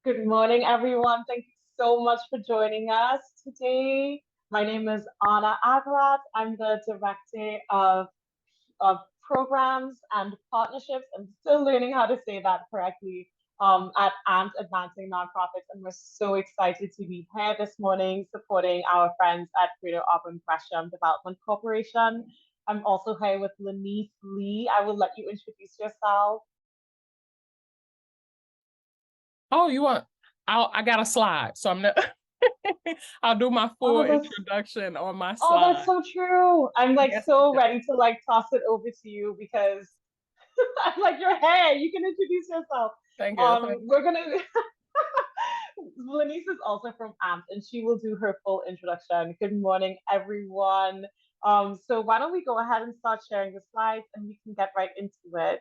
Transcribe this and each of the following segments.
Good morning, everyone. Thank you so much for joining us today. My name is Anna Agrat. I'm the Director of Programs and Partnerships. I'm still learning how to say that correctly at AMP Advancing Nonprofits. And we're so excited to be here this morning supporting our friends at Greater Auburn Gresham Development Corporation. I'm also here with Lanice Lee. I will let you introduce yourself. Oh, I got a slide, so I'm not, I'll do my full Oh, that's introduction on my Oh, that's slide. so true. I'm like Yes, so ma'am. ready to like toss it over to you because I'm like your hair. You can introduce yourself. Thank you. We're gonna Lanice is also from AMP and she will do her full introduction. Good morning, everyone. So why don't we go ahead and start sharing the slides and we can get right into it.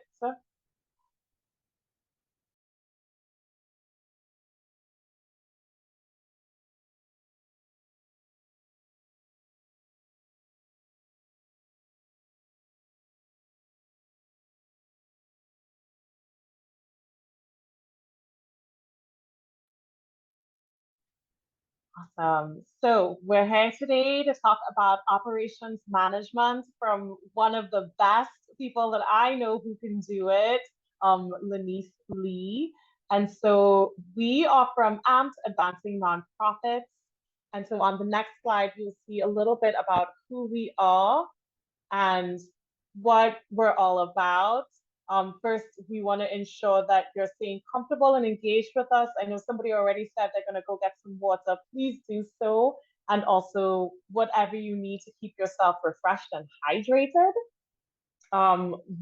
Awesome. So we're here today to talk about operations management from one of the best people that I know who can do it, Lanice Lee. And so we are from AMP Advancing Nonprofits. And so on the next slide, you'll see a little bit about who we are and what we're all about. First, we want to ensure that you're staying comfortable and engaged with us. I know somebody already said they're going to go get some water. Please do so. And also, whatever you need to keep yourself refreshed and hydrated.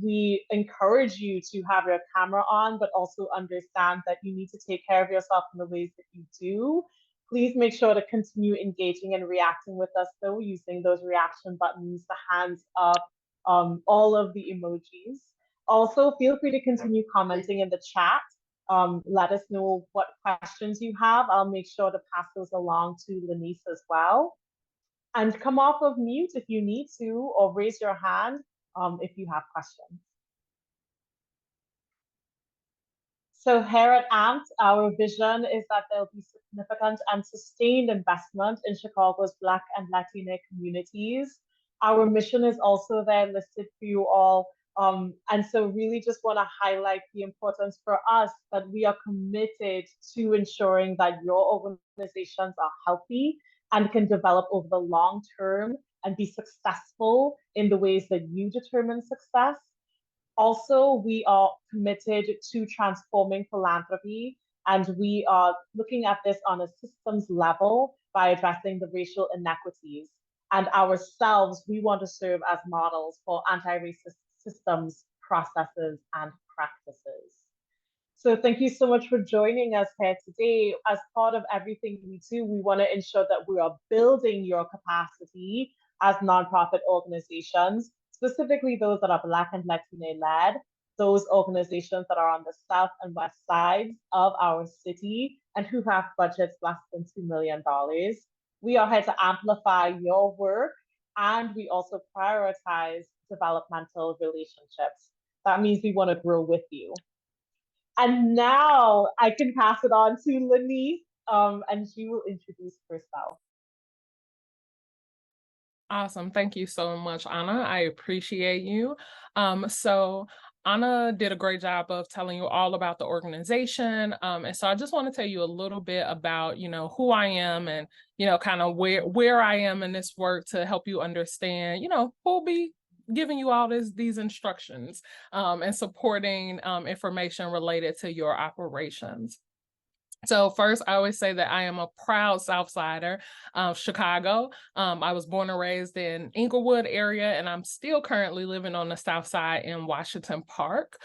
We encourage you to have your camera on, but also understand that you need to take care of yourself in the ways that you do. Please make sure to continue engaging and reacting with us, though, using those reaction buttons, the hands up, all of the emojis. Also, feel free to continue commenting in the chat. Let us know what questions you have. I'll make sure to pass those along to Lanice as well. And come off of mute if you need to, or raise your hand if you have questions. So here at AMP, our vision is that there'll be significant and sustained investment in Chicago's Black and Latina communities. Our mission is also there listed for you all. And so really just want to highlight the importance for us that we are committed to ensuring that your organizations are healthy and can develop over the long term and be successful in the ways that you determine success. Also, we are committed to transforming philanthropy, and we are looking at this on a systems level by addressing the racial inequities. And ourselves, we want to serve as models for anti-racist systems, processes, and practices. So thank you so much for joining us here today. As part of everything we do, we want to ensure that we are building your capacity as nonprofit organizations, specifically those that are Black and Latino led, those organizations that are on the south and west sides of our city and who have budgets less than $2 million. We are here to amplify your work and we also prioritize developmental relationships. That means we want to grow with you. And now I can pass it on to Lanice, and she will introduce herself. Awesome. Thank you so much, Anna. I appreciate you. So Anna did a great job of telling you all about the organization. And so I just want to tell you a little bit about, who I am and, kind of where I am in this work to help you understand, who'll be giving you all these instructions and supporting information related to your operations. So first, I always say that I am a proud Southsider of Chicago. I was born and raised in Inglewood area, and I'm still currently living on the South Side in Washington Park.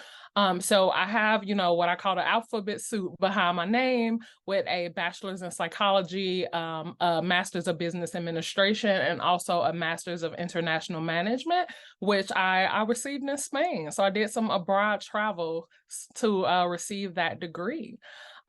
So I have, what I call the alphabet soup behind my name with a bachelor's in psychology, a master's of business administration, and also a master's of international management, which I received in Spain. So I did some abroad travel to receive that degree.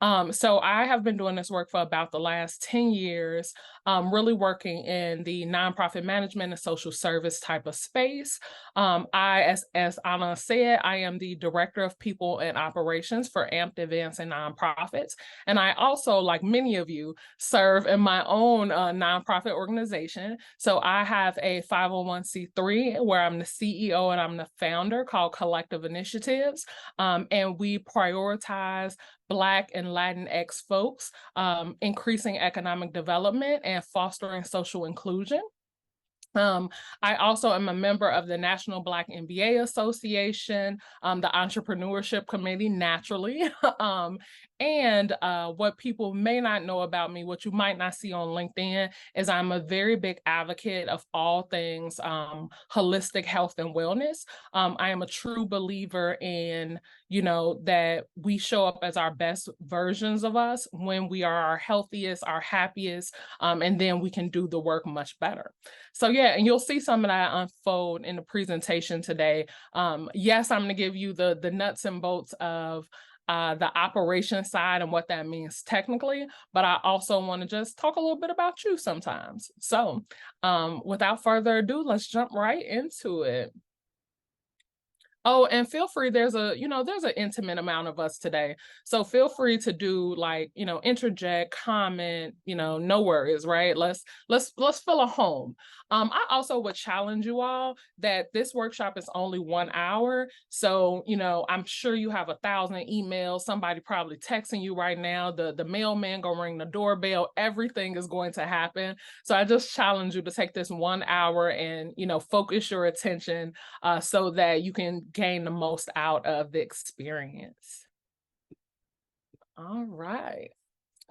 So I have been doing this work for about the last 10 years, really working in the nonprofit management and social service type of space. As Anna said, I am the director of people and operations for AMPed Events and Nonprofits. And I also, like many of you, serve in my own nonprofit organization. So I have a 501c3 where I'm the CEO and I'm the founder, called Collective Initiatives. And we prioritize Black and Latinx folks, increasing economic development and fostering social inclusion. I also am a member of the National Black MBA Association, the Entrepreneurship Committee, naturally. And what people may not know about me, what you might not see on LinkedIn, is I'm a very big advocate of all things holistic health and wellness. I am a true believer in, that we show up as our best versions of us when we are our healthiest, our happiest, and then we can do the work much better. So yeah, and you'll see some of that unfold in the presentation today. Yes, I'm going to give you the nuts and bolts of the operation side and what that means technically, but I also want to just talk a little bit about you sometimes. So without further ado, let's jump right into it. Oh, and feel free, there's an intimate amount of us today. So feel free to do interject, comment, no worries, right? Let's feel a home. I also would challenge you all that this workshop is only 1 hour. So, I'm sure you have 1,000 emails, somebody probably texting you right now, the mailman gonna ring the doorbell, everything is going to happen. So I just challenge you to take this 1 hour and, focus your attention so that you can gain the most out of the experience. All right.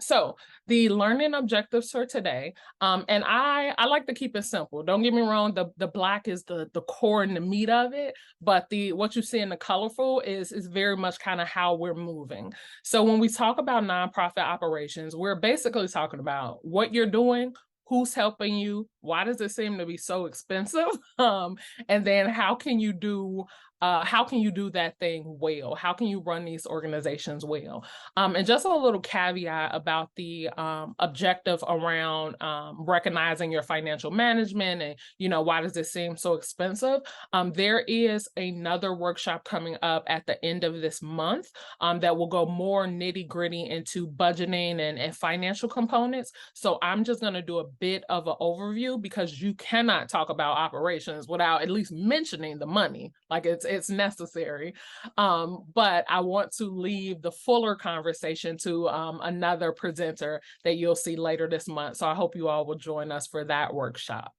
So the learning objectives for today, and I like to keep it simple. Don't get me wrong, the Black is the core and the meat of it, but what you see in the colorful is very much kind of how we're moving. So when we talk about nonprofit operations, we're basically talking about what you're doing, who's helping you, why does it seem to be so expensive, and then how can you do that thing well? How can you run these organizations well? And just a little caveat about the objective around recognizing your financial management and, why does it seem so expensive? There is another workshop coming up at the end of this month that will go more nitty gritty into budgeting and financial components. So I'm just going to do a bit of an overview because you cannot talk about operations without at least mentioning the money. Like it's necessary. But I want to leave the fuller conversation to another presenter that you'll see later this month. So I hope you all will join us for that workshop.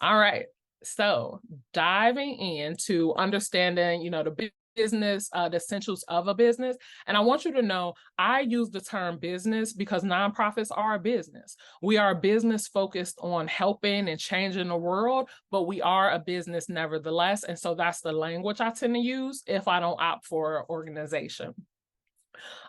All right. So diving into understanding, the business, the essentials of a business. And I want you to know, I use the term business because nonprofits are a business. We are a business focused on helping and changing the world, but we are a business nevertheless. And so that's the language I tend to use if I don't opt for an organization.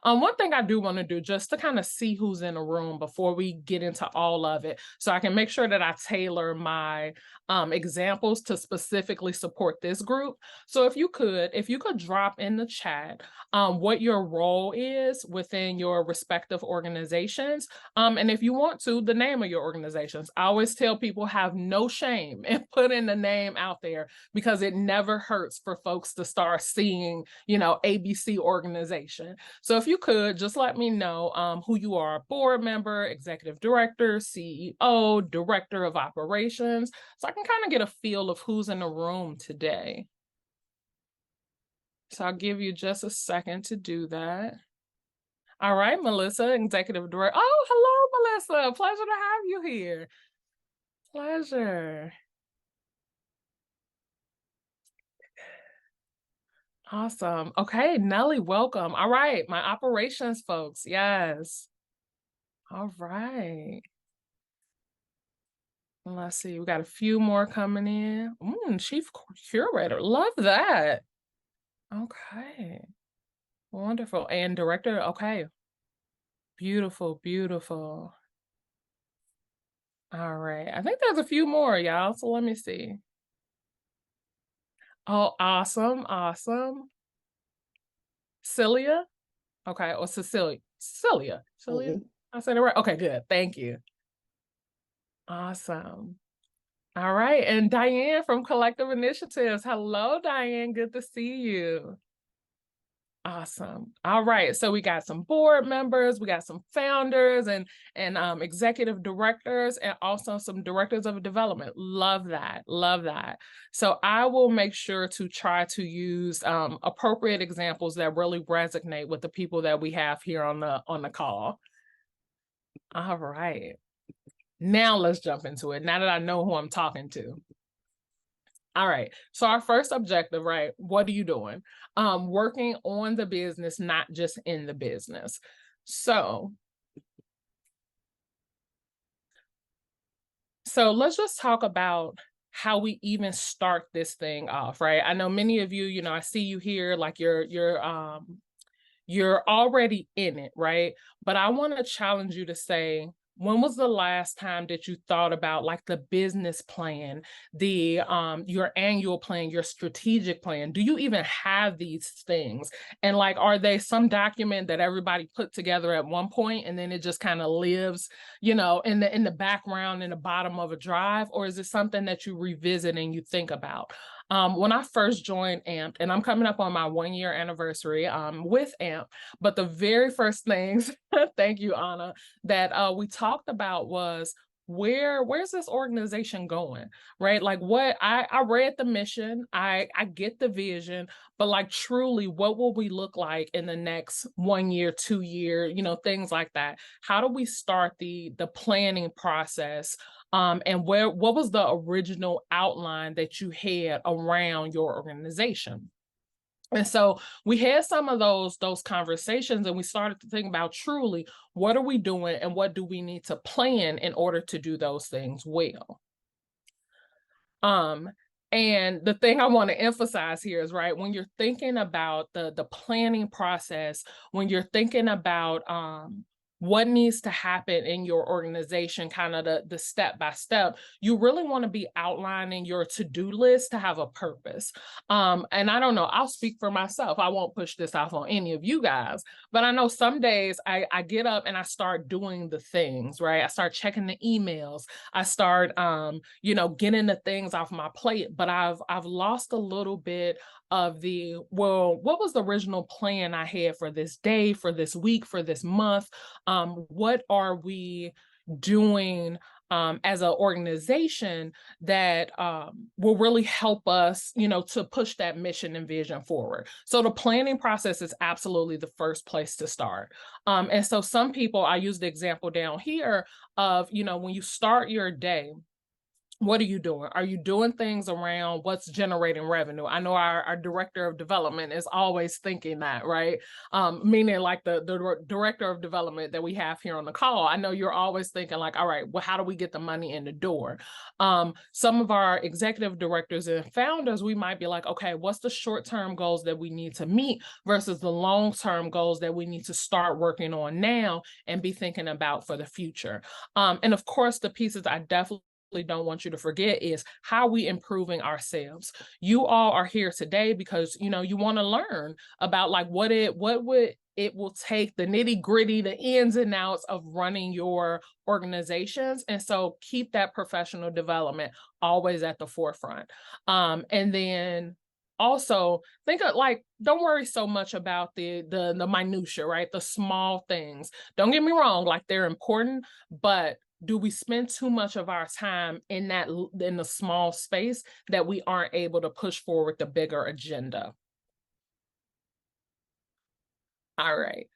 One thing I do want to do just to kind of see who's in the room before we get into all of it, so I can make sure that I tailor my examples to specifically support this group. So if you could drop in the chat what your role is within your respective organizations. And if you want to, the name of your organizations. I always tell people, have no shame in putting the name out there because it never hurts for folks to start seeing, ABC organization. So if you could just let me know who you are: board member, executive director, CEO, director of operations, so I can kind of get a feel of who's in the room today. So I'll give you just a second to do that. All right, Melissa, executive director. Oh, hello, Melissa. Pleasure to have you here. Pleasure. Awesome. Okay, Nelly, welcome. All right, my operations folks. Yes. All right. Let's see, we got a few more coming in. Chief curator, love that. Okay, wonderful. And director, okay. Beautiful, beautiful. All right, I think there's a few more, y'all, so let me see. Oh, awesome, awesome. Celia? Okay, or Cecilia. Celia. Celia, Mhm. I said it right. Okay, good. Thank you. Awesome. All right. And Diane from Collective Initiatives. Hello, Diane. Good to see you. Awesome. All right. So we got some board members, we got some founders and executive directors, and also some directors of development. Love that. Love that. So I will make sure to try to use appropriate examples that really resonate with the people that we have here on the call. All right. Now let's jump into it. Now that I know who I'm talking to. All right. So our first objective, right? What are you doing? Working on the business, not just in the business. So let's just talk about how we even start this thing off, right? I know many of you, I see you here, like you're already in it, right? But I want to challenge you to say, when was the last time that you thought about like the business plan, the your annual plan, your strategic plan? Do you even have these things? And like, are they some document that everybody put together at one point and then it just kind of lives, in the background in the bottom of a drive? Or is it something that you revisit and you think about? When I first joined AMP, and I'm coming up on my 1-year anniversary with AMP, but the very first things, thank you, Anna, that we talked about was where's this organization going, right? Like what I read the mission, I get the vision, but like truly, what will we look like in the next 1 year, 2 year, things like that? How do we start the planning process? And what was the original outline that you had around your organization? And so we had some of those conversations, and we started to think about truly, what are we doing and what do we need to plan in order to do those things well? And the thing I want to emphasize here is, right, when you're thinking about the planning process, when you're thinking about what needs to happen in your organization, kind of the step by step, you really want to be outlining your to-do list to have a purpose. And I don't know, I'll speak for myself. I won't push this off on any of you guys, but I know some days I get up and I start doing the things, right? I start checking the emails. I start, getting the things off my plate, but I've lost a little bit of what was the original plan I had for this day, for this week, for this month? What are we doing as an organization that will really help us, to push that mission and vision forward? So the planning process is absolutely the first place to start. And so some people, I use the example down here of, when you start your day, what are you doing? Are you doing things around what's generating revenue? I know our director of development is always thinking that, right? Meaning like the director of development that we have here on the call. I know you're always thinking like, all right, well, how do we get the money in the door? Some of our executive directors and founders, we might be like, okay, what's the short-term goals that we need to meet versus the long-term goals that we need to start working on now and be thinking about for the future? And of course, the pieces I definitely don't want you to forget is how we improving ourselves. You all are here today because you want to learn about like what would it will take, the nitty gritty, the ins and outs of running your organizations. And so keep that professional development always at the forefront. And then also think of like, don't worry so much about the minutia, right? The small things. Don't get me wrong, like they're important, but do we spend too much of our time in the small space that we aren't able to push forward the bigger agenda? All right.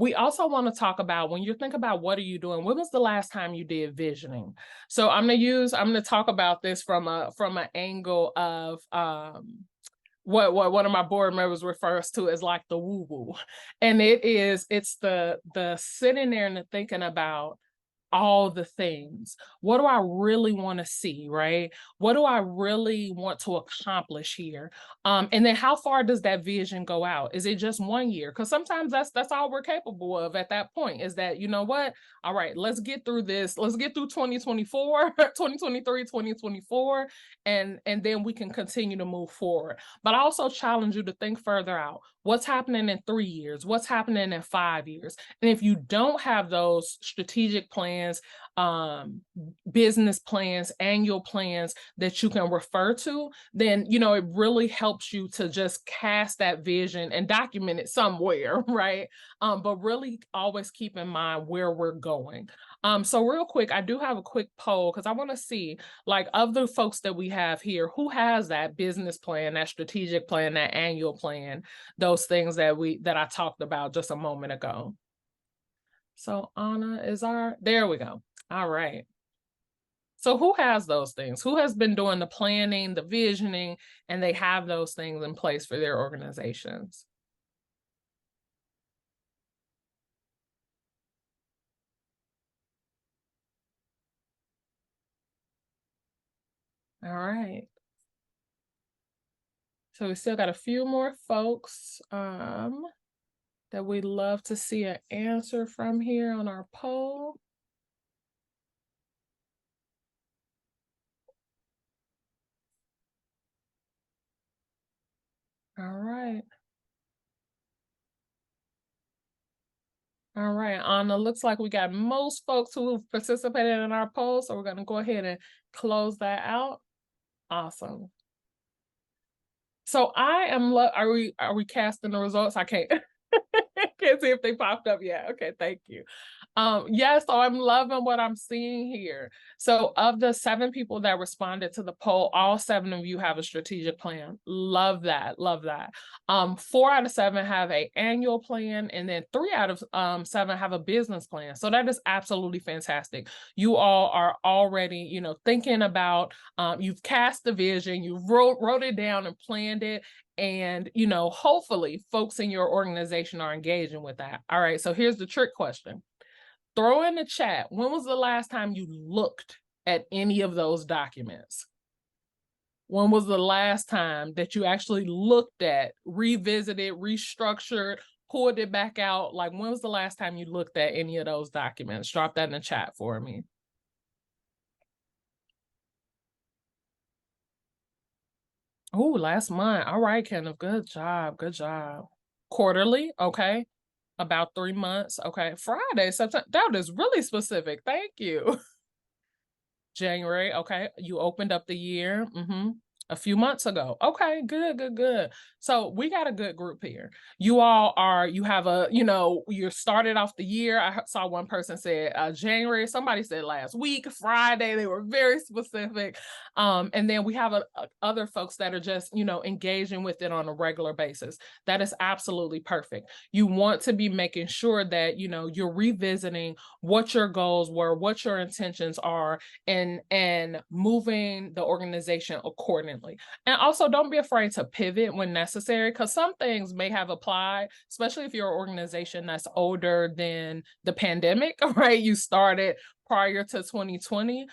We also want to talk about, when you think about what are you doing, when was the last time you did visioning? So I'm gonna talk about this from an angle of what one of my board members refers to as like the woo-woo. And it's the sitting there and the thinking about, all the things. What do I really want to see, right? What do I really want to accomplish here? And then how far does that vision go out? Is it just 1 year? Because sometimes that's all we're capable of at that point, is that, you know what? All right, let's get through this. Let's get through 2024, 2023, 2024, and then we can continue to move forward. But I also challenge you to think further out. What's happening in 3 years? What's happening in 5 years? And if you don't have those strategic plans, business plans, annual plans that you can refer to, then, you know, it really helps you to just cast that vision and document it somewhere, right? But really always keep in mind where we're going. So real quick, I do have a quick poll because I want to see, like, of the folks that we have here, who has that business plan, that strategic plan, that annual plan, those things that I talked about just a moment ago. So Anna is there we go. All right. So who has those things? Who has been doing the planning, the visioning, and they have those things in place for their organizations? All right. So we still got a few more folks that we'd love to see an answer from here on our poll. All right. All right, Anna, looks like we got most folks who participated in our poll, so we're going to go ahead and close that out. Awesome. So I am, are we casting the results? I can't, can't see if they popped up yet. Okay, thank you. Yeah, so I'm loving what I'm seeing here. So of the 7 people that responded to the poll, all 7 of you have a strategic plan. Love that, love that. 4 out of 7 have an annual plan, and then 3 out of 7 have a business plan. So that is absolutely fantastic. You all are already, you know, thinking about, you've cast the vision, you wrote it down and planned it. And, you know, hopefully folks in your organization are engaging with that. All right, so here's the trick question. Throw in the chat, when was the last time you looked at any of those documents? When was the last time that you actually looked at, revisited, restructured, pulled it back out? Like, when was the last time you looked at any of those documents? Drop that in the chat for me. Oh, last month. All right, Kenneth. Good job. Good job. Quarterly. Okay. About 3 months. Okay. Friday, September. That is really specific. Thank you. January. Okay. You opened up the year. A few months ago. Okay, good, good, good. So we got a good group here. You all are, you have a, you know, you started off the year. I saw one person said January, somebody said last week, Friday. They were very specific. And then we have other folks that are just, you know, engaging with it on a regular basis. That is absolutely perfect. You want to be making sure that, you know, you're revisiting what your goals were, what your intentions are, and moving the organization accordingly. And also, don't be afraid to pivot when necessary, because some things may have applied, especially if you're an organization that's older than the pandemic, right? You started prior to 2020.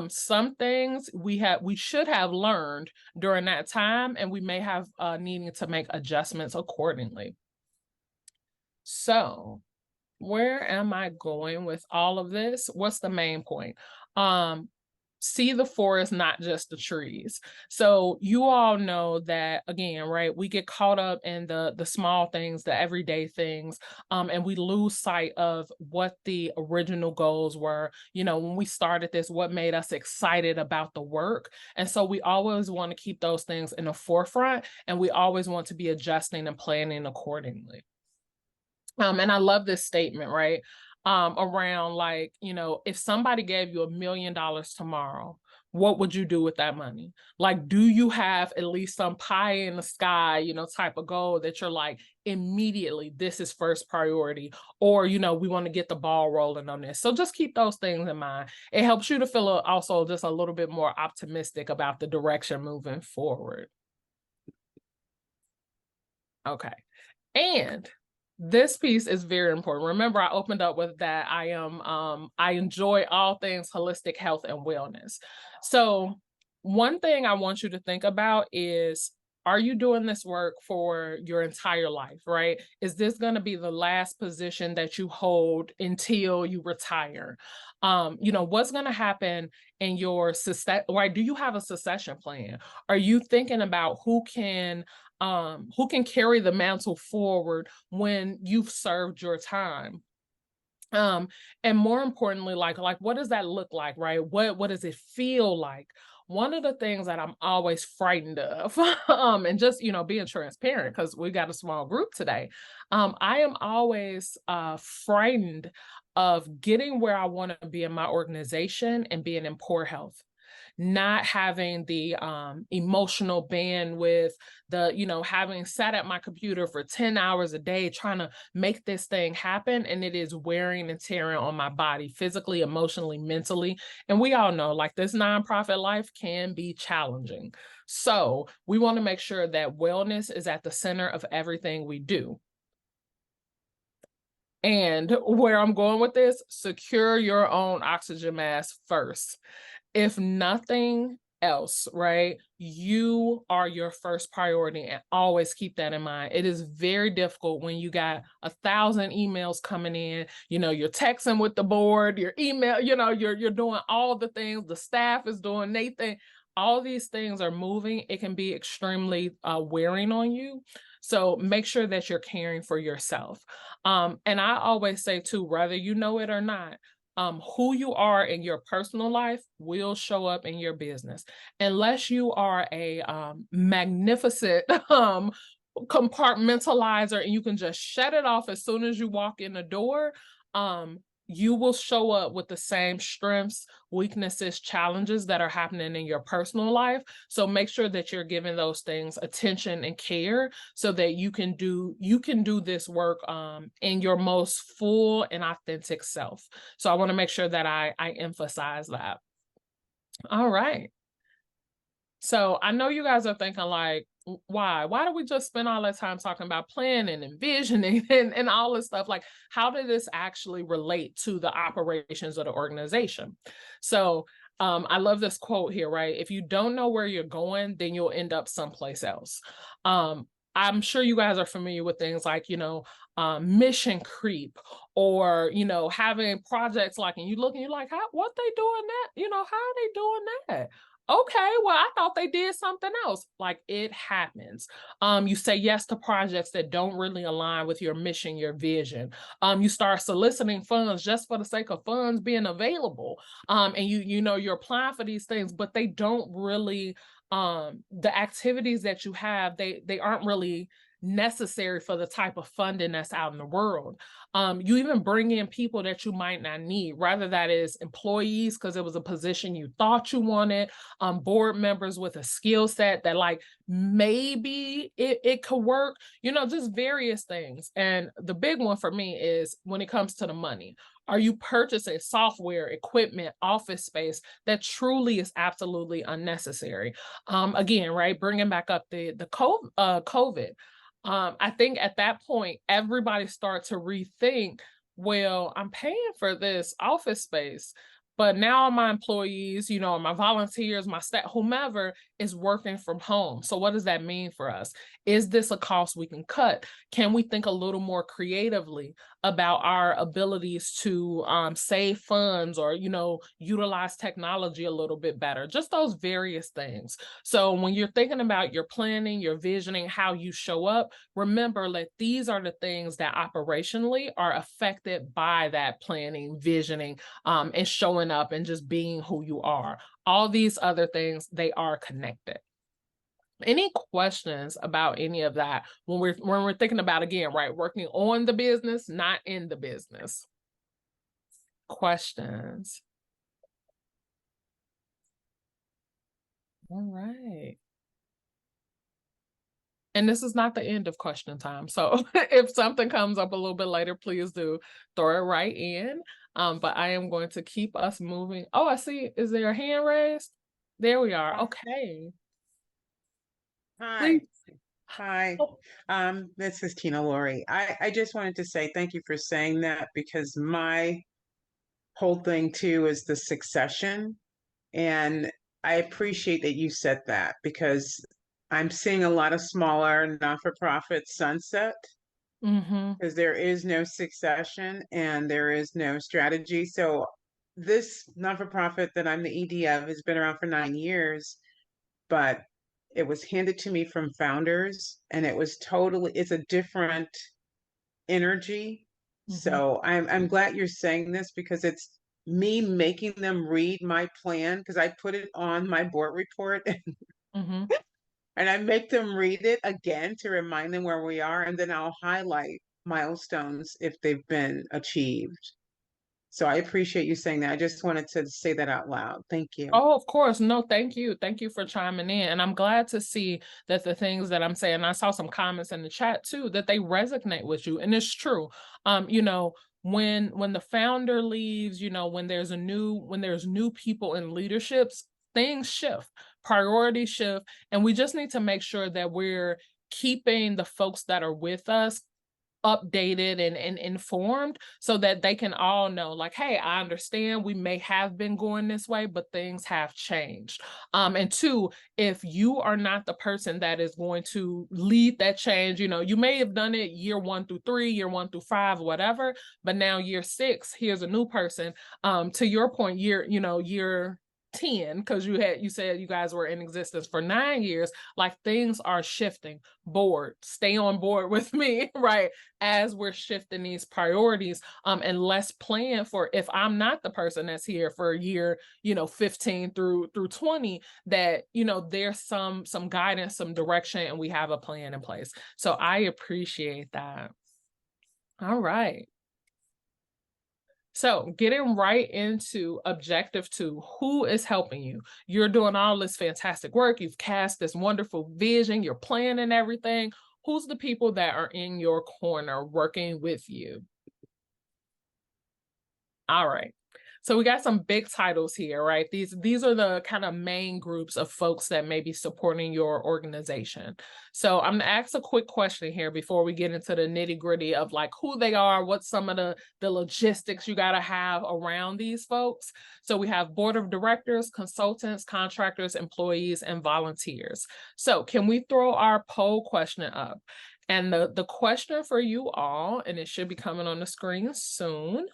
Some things we should have learned during that time, and we may have needing to make adjustments accordingly. So where am I going with all of this? What's the main point? See the forest, not just the trees. So you all know that, again, right, we get caught up in the small things, the everyday things, and we lose sight of what the original goals were. You know, when we started this, what made us excited about the work. And so we always want to keep those things in the forefront, and we always want to be adjusting and planning accordingly. And I love this statement, right? Around, like, you know, if somebody gave you $1 million tomorrow, what would you do with that money? Like, do you have at least some pie in the sky, you know, type of goal that you're like, immediately, this is first priority, or, you know, we want to get the ball rolling on this. So just keep those things in mind. It helps you to feel also just a little bit more optimistic about the direction moving forward. Okay. And This piece is very important. Remember, I opened up with that I enjoy all things holistic health and wellness. So one thing I want you to think about is, are you doing this work for your entire life, right? Is this going to be the last position that you hold until you retire? What's going to happen in your success, right? Do you have a succession plan? Are you thinking about who can carry the mantle forward when you've served your time? And more importantly, like what does that look like, right? What does it feel like? One of the things that I'm always frightened of, and just being transparent, because we got a small group today, I am always frightened of getting where I want to be in my organization and being in poor health, not having the emotional bandwidth, having sat at my computer for 10 hours a day trying to make this thing happen, and it is wearing and tearing on my body physically, emotionally, mentally. And we all know, like, this nonprofit life can be challenging. So we want to make sure that wellness is at the center of everything we do. And where I'm going with this, secure your own oxygen mask first. If nothing else, right, you are your first priority, and always keep that in mind. It is very difficult when you got 1,000 emails coming in, you're texting with the board, your email, you're doing all the things, the staff is doing their thing. All these things are moving. It can be extremely wearing on you. So make sure that you're caring for yourself. And I always say too, whether you know it or not, who you are in your personal life will show up in your business. Unless you are a magnificent compartmentalizer and you can just shut it off as soon as you walk in the door, you will show up with the same strengths, weaknesses, challenges that are happening in your personal life. So make sure that you're giving those things attention and care so that you can do this work in your most full and authentic self. So I want to make sure that I emphasize that. All right. So I know you guys are thinking like, why do we just spend all that time talking about planning and visioning and all this stuff? Like, how did this actually relate to the operations of the organization? So I love this quote here, right? If you don't know where you're going, then you'll end up someplace else. I'm sure you guys are familiar with things like, mission creep, or, having projects like, and you look and you're like, what they doing that? How are they doing that? Okay, well, I thought they did something else. Like, it happens. You say yes to projects that don't really align with your mission, your vision. You start soliciting funds just for the sake of funds being available. And you're applying for these things, but they don't really, the activities that you have, they aren't really necessary for the type of funding that's out in the world. You even bring in people that you might not need, rather that is employees because it was a position you thought you wanted, board members with a skill set that like maybe it could work, just various things. And the big one for me is when it comes to the money. Are you purchasing software, equipment, office space that truly is absolutely unnecessary? Again, right, bringing back up the COVID. I think at that point, everybody starts to rethink, well, I'm paying for this office space, but now my employees, my volunteers, my staff, whomever is working from home. So what does that mean for us? Is this a cost we can cut? Can we think a little more creatively about our abilities to save funds or, utilize technology a little bit better? Just those various things. So when you're thinking about your planning, your visioning, how you show up, remember that these are the things that operationally are affected by that planning, visioning, and showing up and just being who you are. All these other things, they are connected. Any questions about any of that when we're thinking about, again, right, working on the business, not in the business? Questions? All right. And this is not the end of question time. So if something comes up a little bit later, please do throw it right in. But I am going to keep us moving. Oh, I see. Is there a hand raised? There we are. Okay. Hi. Please. Hi, Oh, this is Tina Laurie. I just wanted to say thank you for saying that because my whole thing too is the succession. And I appreciate that you said that because I'm seeing a lot of smaller not-for-profit sunset Mm-hmm. because there is no succession and there is no strategy. So this not-for-profit that I'm the ED of has been around for 9 years, but it was handed to me from founders and it's a different energy. Mm-hmm. So I'm glad you're saying this because it's me making them read my plan because I put it on my board report Mm-hmm. and I make them read it again to remind them where we are, and then I'll highlight milestones if they've been achieved. So I appreciate you saying that. I just wanted to say that out loud. Thank you. Oh, of course. No, thank you. Thank you for chiming in. And I'm glad to see that the things that I'm saying, I saw some comments in the chat too, that they resonate with you. And it's true. You know, when the founder leaves, you know, when there's new people in leaderships, things shift, priorities shift, and we just need to make sure that we're keeping the folks that are with us updated and informed so that they can all know, like, hey, I understand we may have been going this way, but things have changed. And two, if you are not the person that is going to lead that change, you know, you may have done it year 1 through 3, year 1 through 5, whatever, but now year 6, here's a new person. To your point, year 10, because you said you guys were in existence for 9 years, like things are shifting. Stay on board with me, right? As we're shifting these priorities, and let's plan for, if I'm not the person that's here for year 15 through 20, that there's some guidance, some direction, and we have a plan in place. So I appreciate that. All right. So getting right into objective 2, who is helping you? You're doing all this fantastic work. You've cast this wonderful vision. You're planning everything. Who's the people that are in your corner working with you? All right. So we got some big titles here, right? These are the kind of main groups of folks that may be supporting your organization. So I'm gonna ask a quick question here before we get into the nitty-gritty of like who they are, what's some of the logistics you gotta have around these folks. So we have board of directors, consultants, contractors, employees, and volunteers. So can we throw our poll question up? And the question for you all, and it should be coming on the screen soon.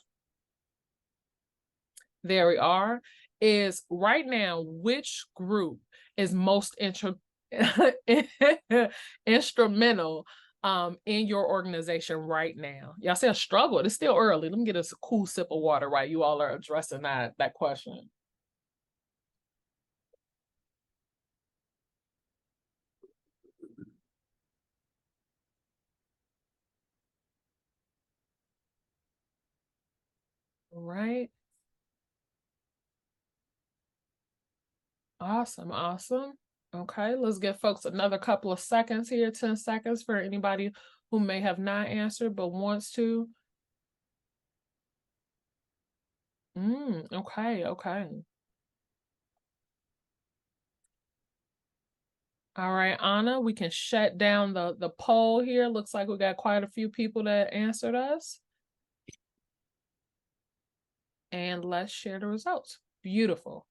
There we are, is right now, which group is most instrumental in your organization right now? Y'all say a struggle. It's still early. Let me get us a cool sip of water, right? You all are addressing that question. All right. Awesome. Okay, let's give folks another couple of seconds here, 10 seconds for anybody who may have not answered but wants to. Okay. All right, Anna, we can shut down the poll here. Looks like we got quite a few people that answered us. And let's share the results. Beautiful.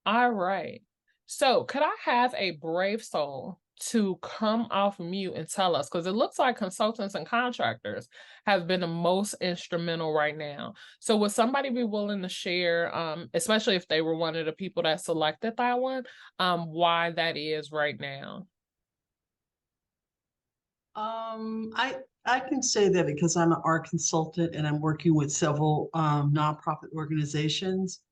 All right. So could I have a brave soul to come off mute and tell us, because it looks like consultants and contractors have been the most instrumental right now. So would somebody be willing to share, especially if they were one of the people that selected that one, why that is right now? I can say that because I'm an art consultant and I'm working with several nonprofit organizations,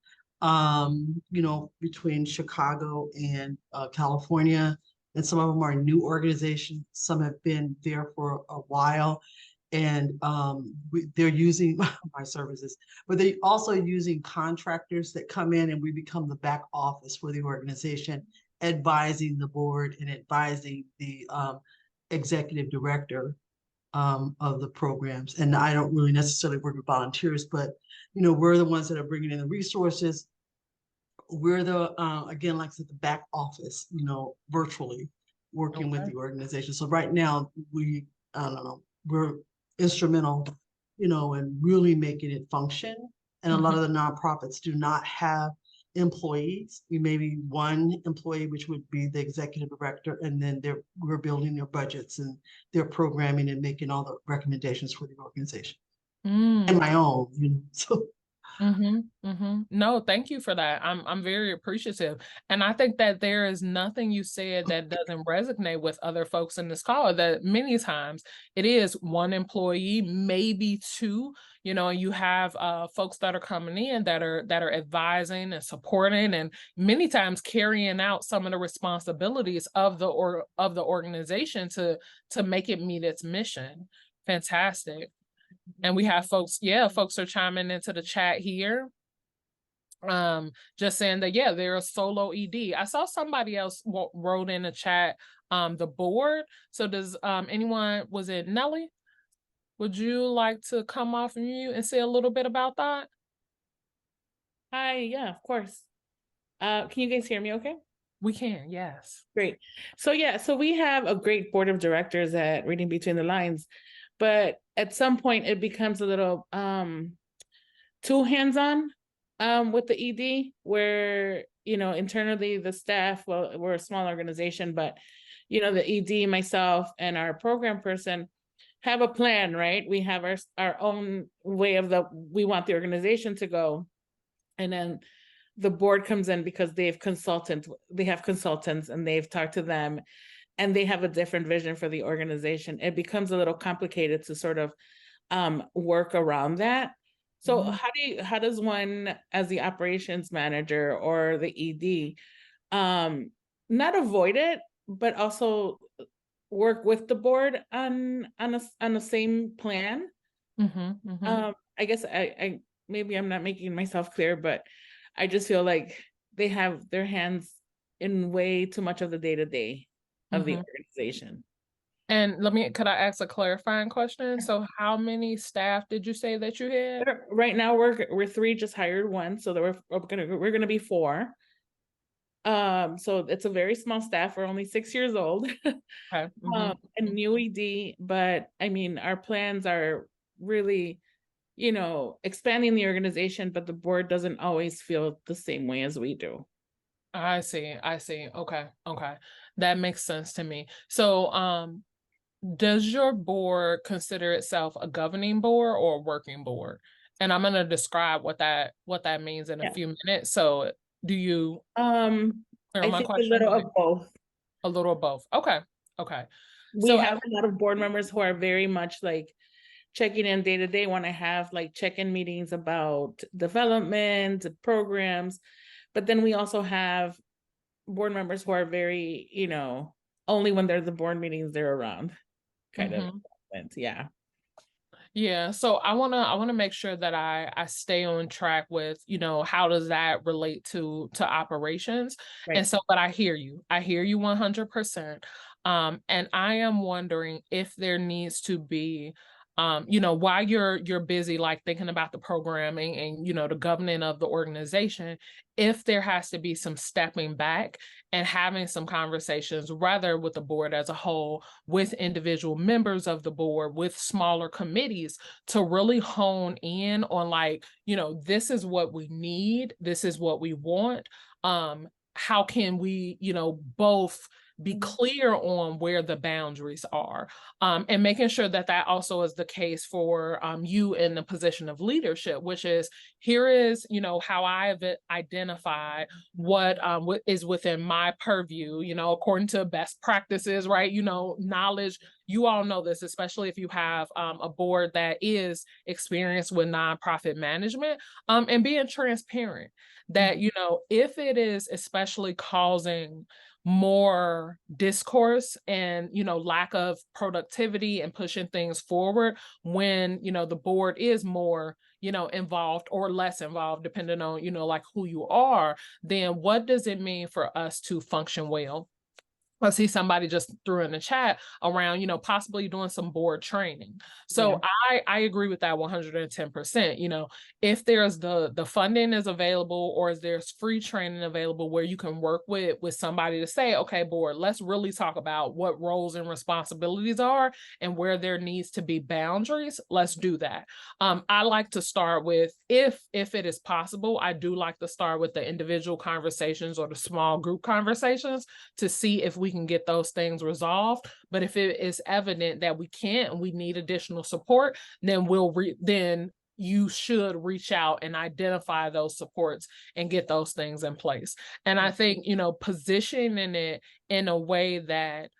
between Chicago and California. And some of them are new organizations. Some have been there for a while, and they're using my services, but they're also using contractors that come in, and we become the back office for the organization, advising the board and advising the executive director of the programs. And I don't really necessarily work with volunteers, but we're the ones that are bringing in the resources. We're the again, like I said, the back office, virtually. working with Okay. the organization. So right now, I don't know, we're instrumental, in really making it function. And a lot of the nonprofits do not have employees. You maybe one employee, which would be the executive director, and then we're building their budgets and their programming and making all the recommendations for the organization. And my own, so. No, thank you for that. I'm very appreciative. And I think that there is nothing you said that doesn't resonate with other folks in this call, that many times it is one employee, maybe two, and you have folks that are coming in that are advising and supporting and many times carrying out some of the responsibilities of the organization to make it meet its mission. Fantastic. And we have folks are chiming into the chat here. Just saying that, they're a solo ED. I saw somebody else wrote in the chat, the board. So does anyone, was it Nelly? Would you like to come off mute and say a little bit about that? Hi, yeah, of course. Can you guys hear me okay? We can, yes. Great. So we have a great board of directors at Reading Between the Lines, but at some point it becomes a little too hands-on with the ED, where internally the staff, well, we're a small organization, but the ED, myself, and our program person have a plan, right? We have our own way of we want the organization to go, and then the board comes in because they have consultants and they've talked to them and they have a different vision for the organization. It becomes a little complicated to sort of work around that. So how does one, as the operations manager or the ED, not avoid it, but also work with the board on the same plan? I guess I maybe I'm not making myself clear, but I just feel like they have their hands in way too much of the day-to-day of the organization. And could I ask a clarifying question? So how many staff did you say that you had? Right now we're 3, just hired 1, so that we're gonna be 4. So it's a very small staff. We're only 6 years old. Okay. A new ED, but I mean our plans are really, expanding the organization, but the board doesn't always feel the same way as we do. I see. Okay. That makes sense to me. So does your board consider itself a governing board or a working board? And I'm going to describe what that means in a few minutes. So do you I think a little of both. A little of both. Okay. We have a lot of board members who are very much like checking in day to day, want to have like check-in meetings about development, programs. But then we also have board members who are very, only when there's the board meetings, they're around kind of. Yeah. Yeah. So I want to make sure that I stay on track with, how does that relate to operations? Right. And so, but I hear you 100%. And I am wondering if there needs to be, while you're busy, like thinking about the programming and, the governing of the organization, if there has to be some stepping back and having some conversations, rather with the board as a whole, with individual members of the board, with smaller committees, to really hone in on like, this is what we need, this is what we want. How can we, both be clear on where the boundaries are, and making sure that also is the case for you in the position of leadership, which is, here is, how I've identified what is within my purview, according to best practices, right? Knowledge. You all know this, especially if you have a board that is experienced with nonprofit management, and being transparent that, if it is especially causing more discourse and, lack of productivity and pushing things forward when, the board is more, involved or less involved, depending on, like who you are, then what does it mean for us to function well? I see somebody just threw in the chat around, you know, possibly doing some board training. So I agree with that 110%. You know, if there's the funding is available, or if there's free training available where you can work with somebody to say, okay, board, let's really talk about what roles and responsibilities are and where there needs to be boundaries. Let's do that. I like to start with, if it is possible, I do like to start with the individual conversations or the small group conversations to see if we can get those things resolved. But if it is evident that we can't and we need additional support, then then you should reach out and identify those supports and get those things in place. And I think, you know, positioning it in a way that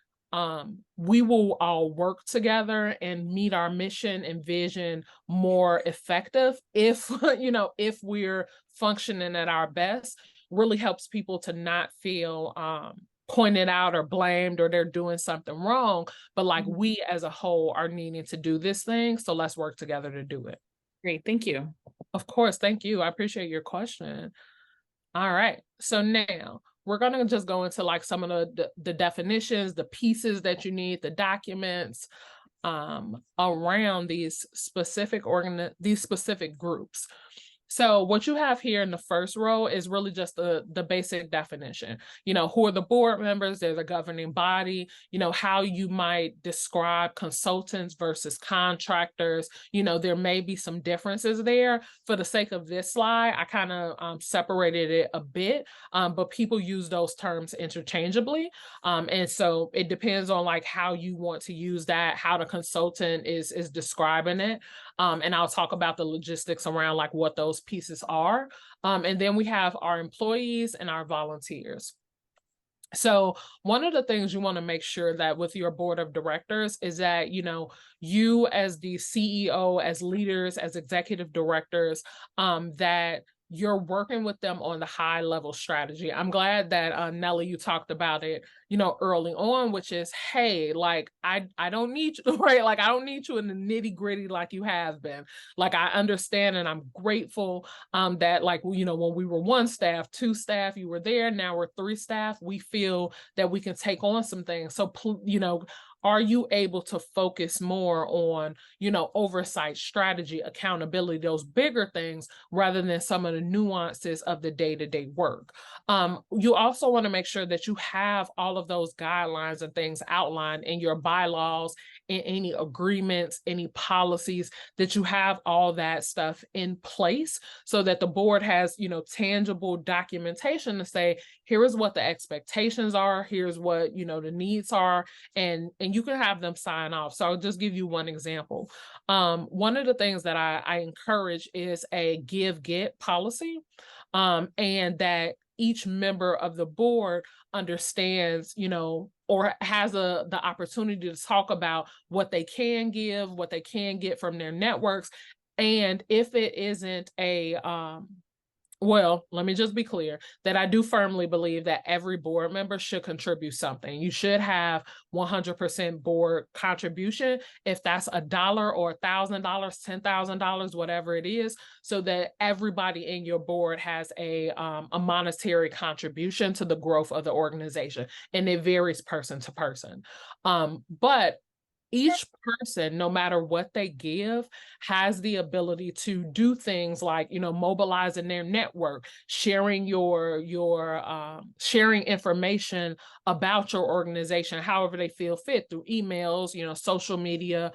we will all work together and meet our mission and vision more effective if, you know, if we're functioning at our best, really helps people to not feel pointed out or blamed or they're doing something wrong, but like we as a whole are needing to do this thing. So let's work together to do it. Great, thank you. Of course, thank you. I appreciate your question. All right, so now we're gonna just go into like some of the definitions, the pieces that you need, the documents around these specific groups. So what you have here in the first row is really just the basic definition. You know, who are the board members? They're the governing body. You know, how you might describe consultants versus contractors. You know, there may be some differences there. For the sake of this slide, I kind of separated it a bit, but people use those terms interchangeably. And so it depends on like how you want to use that, how the consultant is describing it. And I'll talk about the logistics around like what those pieces are. And then we have our employees and our volunteers. So one of the things you want to make sure that with your board of directors is that, you know, you as the CEO, as leaders, as executive directors, that you're working with them on the high level strategy. I'm glad that Nelly, you talked about it, you know, early on, which is, hey, like, I don't need you, right? Like, I don't need you in the nitty gritty like you have been. Like, I understand and I'm grateful that, like, you know, when we were 1 staff, 2 staff, you were there, now we're 3 staff, we feel that we can take on some things. So, you know, are you able to focus more on, you know, oversight, strategy, accountability, those bigger things, rather than some of the nuances of the day-to-day work? You also want to make sure that you have all of those guidelines and things outlined in your bylaws, in any agreements, any policies, that you have all that stuff in place so that the board has, you know, tangible documentation to say, here is what the expectations are, here's what, you know, the needs are, and you can have them sign off. So I'll just give you one example. One of the things that I encourage is a give-get policy, and that each member of the board understands, you know, or has the opportunity to talk about what they can give, what they can get from their networks. And if it isn't a well, let me just be clear that I do firmly believe that every board member should contribute something. You should have 100% board contribution, if that's $1 or $1,000, $10,000, whatever it is, so that everybody in your board has a monetary contribution to the growth of the organization. And it varies person to person. But each person, no matter what they give, has the ability to do things like, you know, mobilizing their network, sharing sharing information about your organization, however they feel fit, through emails, you know, social media,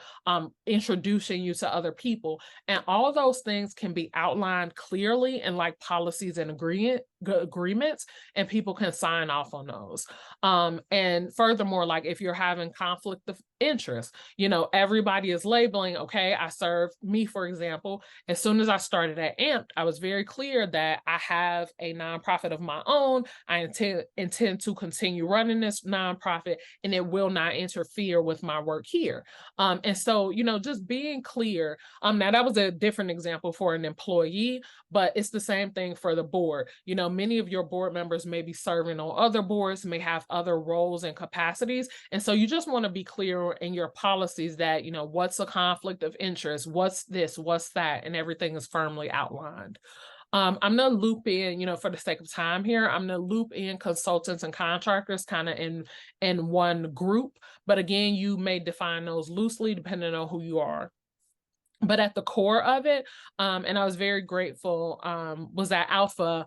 introducing you to other people. And all those things can be outlined clearly in like policies and agreements, and people can sign off on those. And furthermore, like if you're having conflict of interest, you know, everybody is labeling, okay, me, for example, as soon as I started at AMPed, I was very clear that I have a nonprofit of my own. I intend to continue running this nonprofit, and it will not interfere with my work here. And so, you know, just being clear, now that was a different example for an employee, but it's the same thing for the board. You know, many of your board members may be serving on other boards, may have other roles and capacities. And so you just want to be clear in your policies that, you know, what's a conflict of interest, what's this, what's that, and everything is firmly outlined. I'm gonna loop in, for the sake of time here, I'm gonna loop in consultants and contractors kind of in one group. But again, you may define those loosely depending on who you are. But at the core of it, and I was very grateful, was that Alpha,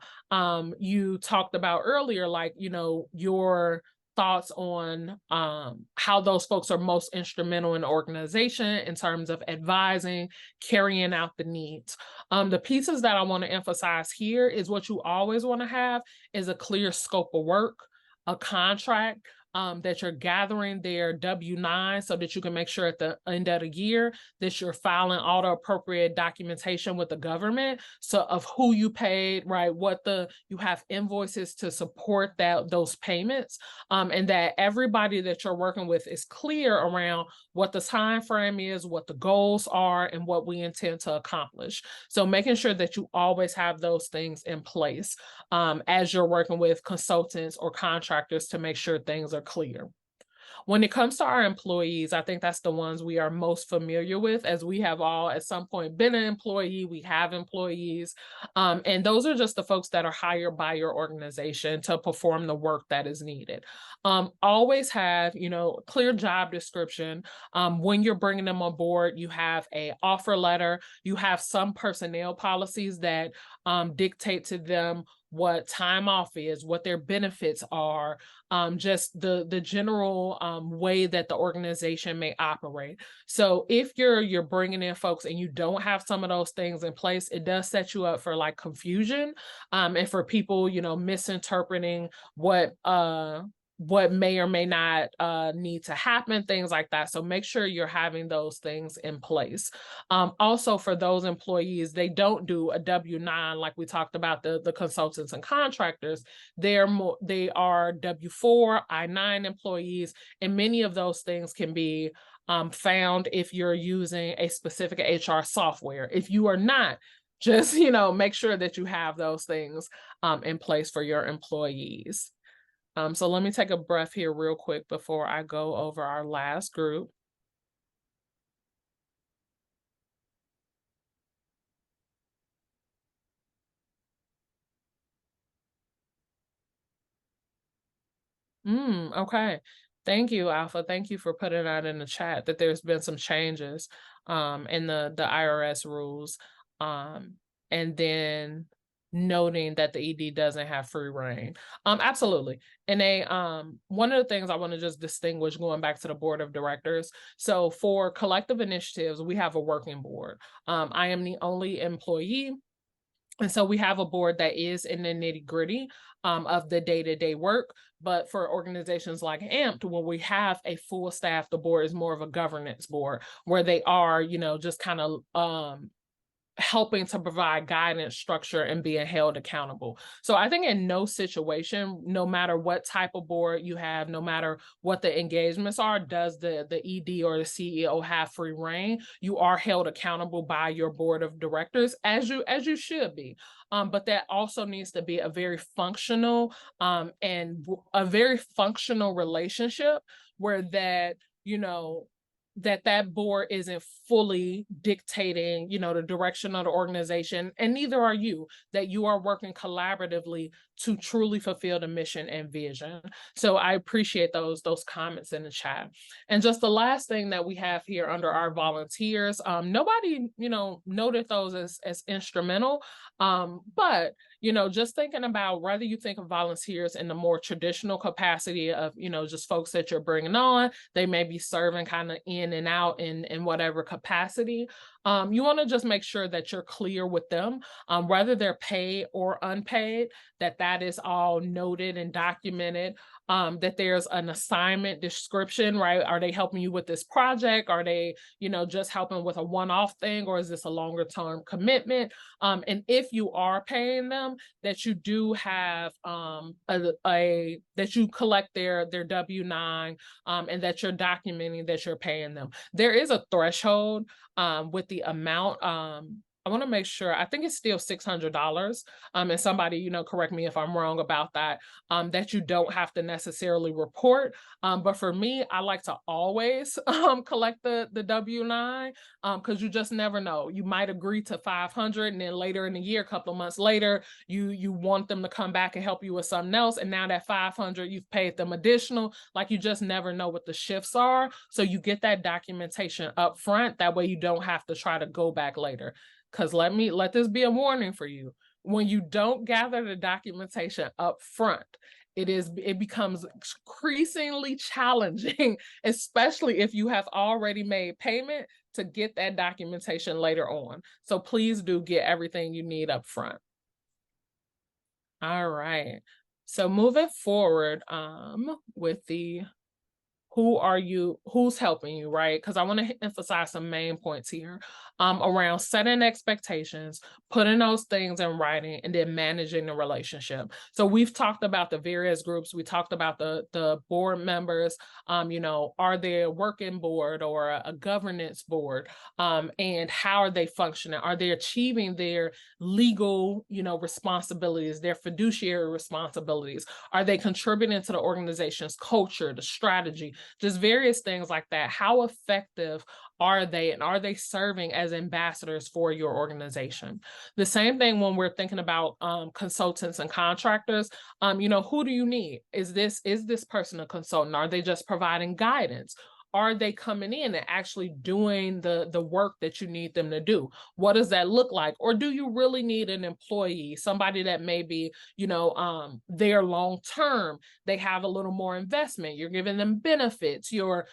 you talked about earlier, like, your thoughts on how those folks are most instrumental in the organization in terms of advising, carrying out the needs. The pieces that I want to emphasize here is what you always want to have is a clear scope of work, a contract, that you're gathering their W-9 so that you can make sure at the end of the year that you're filing all the appropriate documentation with the government. So of who you paid, right? You have invoices to support those payments, and that everybody that you're working with is clear around what the time frame is, what the goals are, and what we intend to accomplish. So making sure that you always have those things in place as you're working with consultants or contractors to make sure things are clear. When it comes to our employees, I think that's the ones we are most familiar with, as we have all at some point been an employee, we have employees, and those are just the folks that are hired by your organization to perform the work that is needed. Always have, clear job description. When you're bringing them on board, you have an offer letter, you have some personnel policies that dictate to them what time off is, what their benefits are, just the general way that the organization may operate. So if you're bringing in folks and you don't have some of those things in place, it does set you up for like confusion, and for people, misinterpreting what may or may not need to happen, things like that. So make sure you're having those things in place. Also, for those employees, they don't do a W-9 like we talked about the consultants and contractors. They are W-4, I-9 employees, and many of those things can be found if you're using a specific HR software. If you are not, just make sure that you have those things in place for your employees. So let me take a breath here real quick before I go over our last group. Okay. Thank you, Alpha. Thank you for putting that in the chat that there's been some changes in the IRS rules. And then noting that the ED doesn't have free reign. Absolutely. And one of the things I want to just distinguish going back to the board of directors. So for collective initiatives, we have a working board. I am the only employee. And so we have a board that is in the nitty-gritty of the day-to-day work. But for organizations like AMPed, where we have a full staff, the board is more of a governance board where they are, just kind of helping to provide guidance, structure, and being held accountable. So I think in no situation, no matter what type of board you have, no matter what the engagements are, does the ED or the CEO have free reign. You are held accountable by your board of directors, as you should be. But that also needs to be a very functional and a very functional relationship where that that board isn't fully dictating, the direction of the organization, and neither are you, that you are working collaboratively to truly fulfill the mission and vision. So I appreciate those comments in the chat. And just the last thing that we have here under our volunteers, nobody, noted those as instrumental, but just thinking about whether you think of volunteers in the more traditional capacity of, just folks that you're bringing on, they may be serving kind of in and out in whatever capacity. You want to just make sure that you're clear with them, whether they're paid or unpaid, that is all noted and documented, that there's an assignment description, right? Are they helping you with this project? Are they, just helping with a one-off thing, or is this a longer term commitment? And if you are paying them, that you do have that you collect their W-9, and that you're documenting that you're paying them. There is a threshold with the amount. I I want to make sure, I think it's still $600. And somebody, you know, correct me if I'm wrong about that, that you don't have to necessarily report. But for me, I like to always collect the W-9 because you just never know. You might agree to 500 and then later in the year, a couple of months later, you want them to come back and help you with something else. And now that 500, you've paid them additional. Like, you just never know what the shifts are. So you get that documentation up front. That way you don't have to try to go back later. Because let this be a warning for you. When you don't gather the documentation up front, it becomes increasingly challenging, especially if you have already made payment, to get that documentation later on. So please do get everything you need up front. All right. So moving forward, with the who's helping you, right? Because I want to emphasize some main points here around setting expectations, putting those things in writing, and then managing the relationship. So we've talked about the various groups. We talked about the board members, you know, are they a working board or a governance board? And how are they functioning? Are they achieving their legal, you know, responsibilities, their fiduciary responsibilities? Are they contributing to the organization's culture, the strategy? Just various things like that. How effective are they, and are they serving as ambassadors for your organization? The same thing when we're thinking about consultants and contractors. You know, who do you need? Is this person a consultant? Are they just providing guidance? Are they coming in and actually doing the work that you need them to do? What does that look like? Or do you really need an employee, somebody that may be, you know, there long term? They have a little more investment. You're giving them benefits. You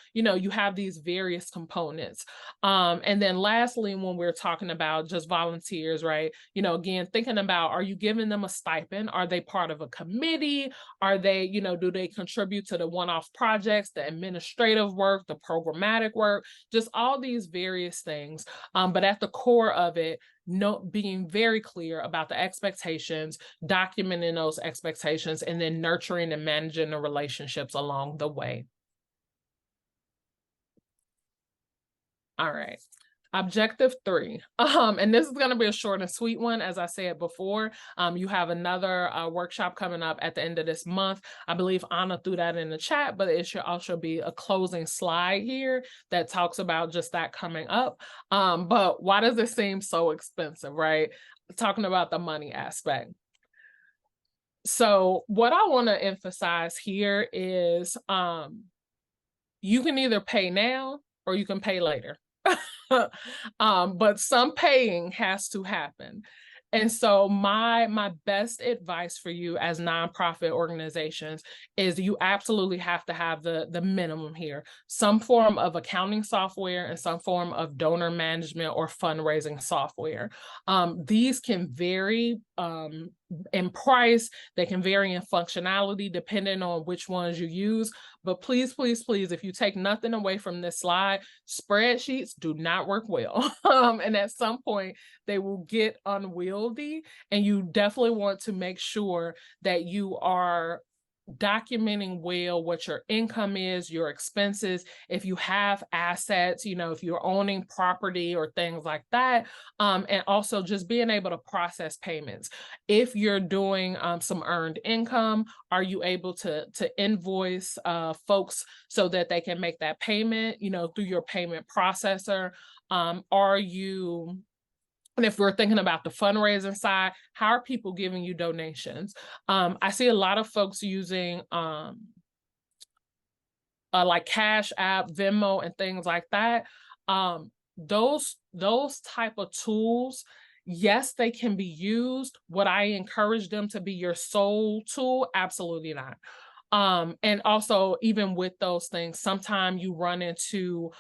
have these various components. And then lastly, when we're talking about just volunteers, right? You know, again, thinking about, are you giving them a stipend? Are they part of a committee? Are they, you know, do they contribute to the one-off projects, the administrative work, the programmatic work, just all these various things. But at the core of it, being very clear about the expectations, documenting those expectations, and then nurturing and managing the relationships along the way. All right. Objective 3, and this is going to be a short and sweet one. As I said before, you have another workshop coming up at the end of this month. I believe Anna threw that in the chat, but it should also be a closing slide here that talks about just that coming up. But why does it seem so expensive, right? Talking about the money aspect. So what I want to emphasize here is you can either pay now or you can pay later. But some paying has to happen. And so my best advice for you as nonprofit organizations is you absolutely have to have the minimum here, some form of accounting software and some form of donor management or fundraising software. These can vary in price, they can vary in functionality depending on which ones you use. But please, please, please, if you take nothing away from this slide, spreadsheets do not work well. And at some point, they will get unwieldy. And you definitely want to make sure that you are documenting well what your income is, your expenses, if you have assets, you know, if you're owning property or things like that, and also just being able to process payments. If you're doing some earned income, are you able to invoice folks so that they can make that payment, you know, through your payment processor? And if we're thinking about the fundraising side, how are people giving you donations? I see a lot of folks using like Cash App, Venmo, and things like that. Those type of tools, yes, they can be used. Would I encourage them to be your sole tool? Absolutely not. And also, even with those things, sometimes you run into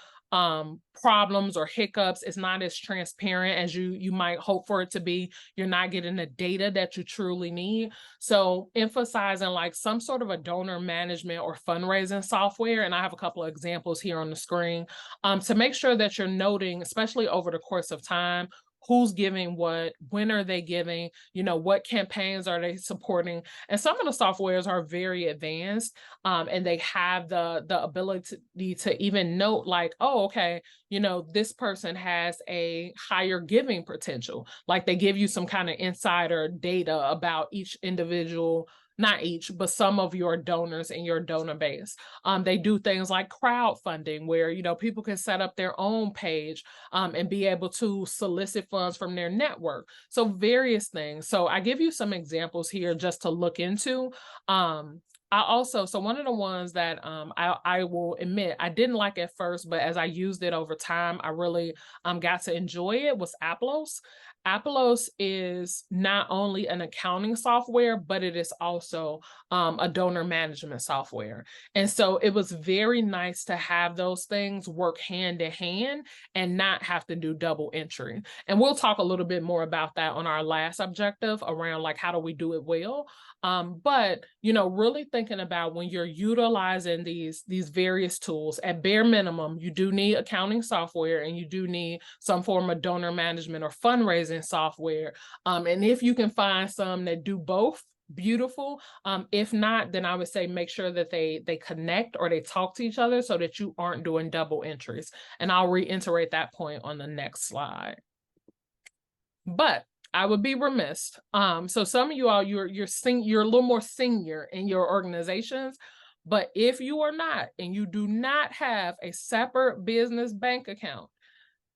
problems or hiccups. It's not as transparent as you might hope for it to be. You're not getting the data that you truly need. So emphasizing like some sort of a donor management or fundraising software, and I have a couple of examples here on the screen, to make sure that you're noting, especially over the course of time, who's giving what, when are they giving, what campaigns are they supporting. And some of the softwares are very advanced, and they have the ability to even note like, oh, okay, this person has a higher giving potential. Like they give you some kind of insider data about each individual, not each, but some of your donors in your donor base. They do things like crowdfunding where, people can set up their own page and be able to solicit funds from their network. So various things. So I give you some examples here just to look into. So one of the ones that I will admit I didn't like at first, but as I used it over time, I really got to enjoy it, was Aplos. Aplos is not only an accounting software, but it is also a donor management software. And so it was very nice to have those things work hand in hand and not have to do double entry. And we'll talk a little bit more about that on our last objective around like, how do we do it well? But, really thinking about when you're utilizing these various tools, at bare minimum, you do need accounting software and you do need some form of donor management or fundraising software. And if you can find some that do both, beautiful. If not, then I would say make sure that they connect or they talk to each other so that you aren't doing double entries. And I'll reiterate that point on the next slide. But I would be remiss. So some of you all, you're a little more senior in your organizations, but if you are not, and you do not have a separate business bank account,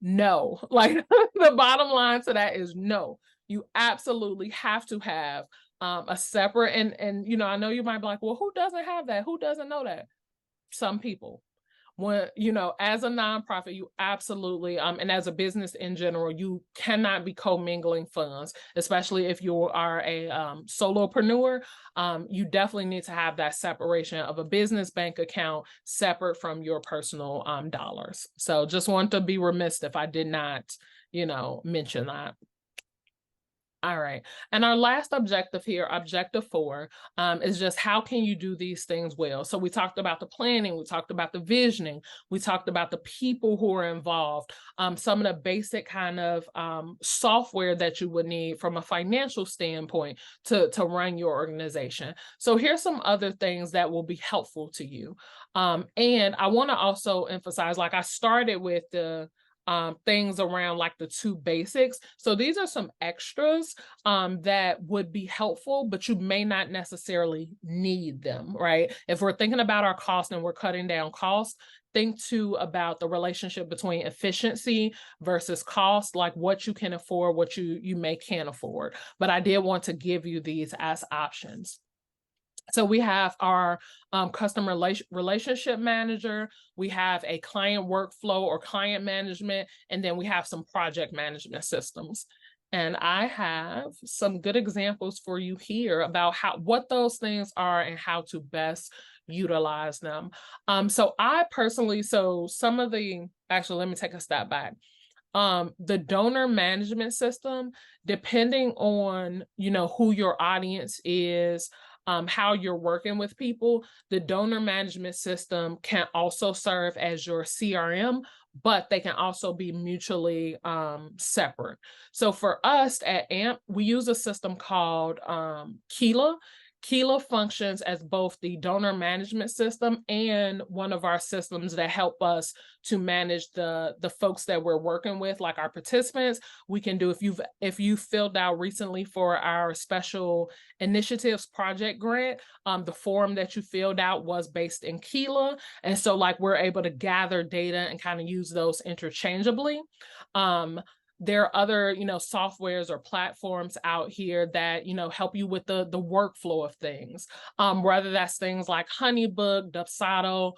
no, like the bottom line to that is no. You absolutely have to have a separate, and I know you might be like, well, who doesn't have that? Who doesn't know that? Some people. When, as a nonprofit, you absolutely, and as a business in general, you cannot be commingling funds, especially if you are a solopreneur. You definitely need to have that separation of a business bank account separate from your personal dollars. So just want to be remiss if I did not, mention that. All right. And our last objective here, objective 4, is just how can you do these things well? So we talked about the planning, we talked about the visioning, we talked about the people who are involved, some of the basic kind of software that you would need from a financial standpoint to run your organization. So here's some other things that will be helpful to you. And I want to also emphasize, like I started with the things around like the 2 basics. So these are some extras that would be helpful, but you may not necessarily need them, right? If we're thinking about our cost and we're cutting down costs, think too about the relationship between efficiency versus cost, like what you can afford, what you may can't afford. But I did want to give you these as options. So we have our customer relationship manager, we have a client workflow or client management, and then we have some project management systems. And I have some good examples for you here about what those things are and how to best utilize them. So I personally, actually, let me take a step back. The donor management system, depending on, who your audience is, how you're working with people, the donor management system can also serve as your CRM, but they can also be mutually separate. So for us at AMP, we use a system called Keela. Keela functions as both the donor management system and one of our systems that help us to manage the folks that we're working with, like our participants. We can do, if you filled out recently for our special initiatives project grant, the form that you filled out was based in Keela. And so like we're able to gather data and kind of use those interchangeably. There are other, softwares or platforms out here that, help you with the workflow of things. Whether that's things like HoneyBook, Dubsado,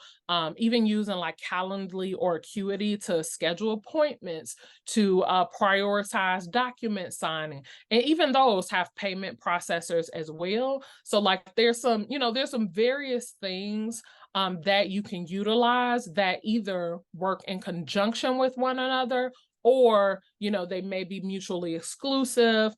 even using like Calendly or Acuity to schedule appointments, to prioritize document signing. And even those have payment processors as well. So like there's some various things that you can utilize that either work in conjunction with one another or, you know, they may be mutually exclusive,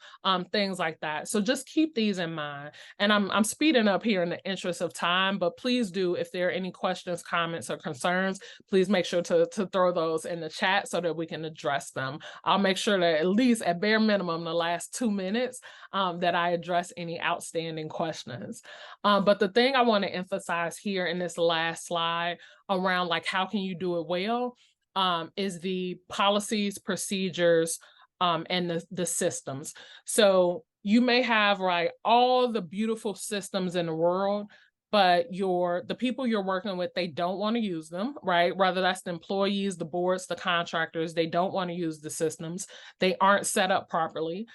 things like that. So just keep these in mind. And I'm speeding up here in the interest of time, but please do, if there are any questions, comments, or concerns, please make sure to throw those in the chat so that we can address them. I'll make sure that at least at bare minimum, the last 2 minutes, that I address any outstanding questions. But the thing I want to emphasize here in this last slide around like, how can you do it well, is the policies, procedures, and the systems. So you may have, right, all the beautiful systems in the world, but the people you're working with, they don't want to use them, right? Whether that's the employees, the boards, the contractors, they don't want to use the systems. They aren't set up properly.